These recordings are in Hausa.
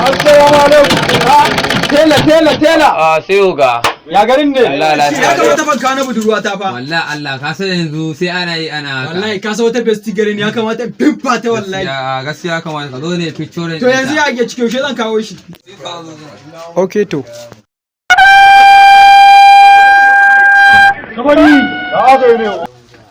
Assalamu alaikum. Tela. sai oga. Ya garin ne? Allah lafiya. Ya kamata ban kawo na budurwa ta fa. Wallahi Allah ka san yanzu sai ana yi ana haka. Wallahi ka san wata besti garin ya kamata bimfa ta wallahi. Gaskiya kamata ka zo ne picture. To yanzu ya ake cikin shi zan kawo shi. Okay to. Kabari. Ya ga ne.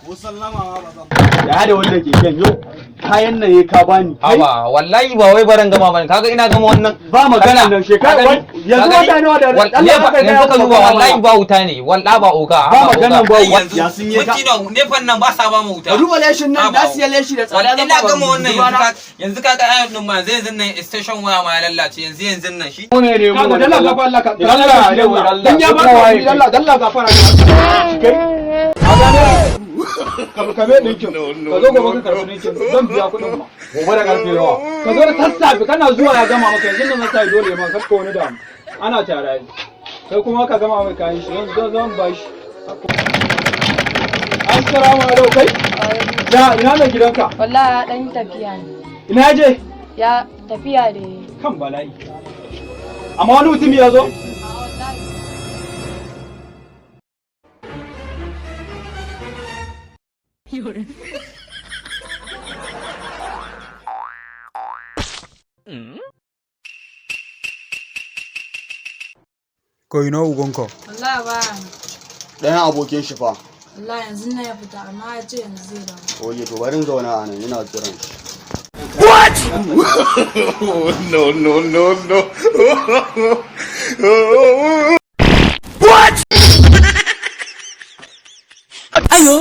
Musallama ma bazan. Ya da wanda ke kan yau. Kayan nan ka bani. Haba wallahi ba wai baran gama bane kaga ina gama wannan ba magana nan shekara yanzu wata nawa da Allah haka yanzu ka duba wallahi ba wuta ne wallahi ba oga ba magana ba ya sun yi ka ne fannan ba sa ba mu wuta Duba leshin nan da siya leshi da tsada ina gama wannan yanzu kaga ayon din ma zai nan station waya ma ya lallace yanzu nan shi ne ne mu dalla ka Allah ka Allah dan ya ba ka dalla ka fara kai kame ɗinkin ka zo gobe ka karɓi ɗinkin zan biya kuɗin ma gobe da ƙarfe yawa ka zo da sassafe kana zuwa ya gama maka yanzu nan sai dole ma kakka wani damu ana tare sai kuma ka gama mai kayan shi yanzu zan ba shi assalamu alaikum kai da ina ne gidanka wallahi dan tafiya ne ina je ya tafiya da kan bala'i amma wani mutum ya zo Ko ina ugonka? wallahi ba Ɗayan abokin shi fa. wallahi yanzu na ya fita amma ya ce yanzu zai dawo Oye to barin zauna a nan ina jiran shi. What? No. What? Ayo.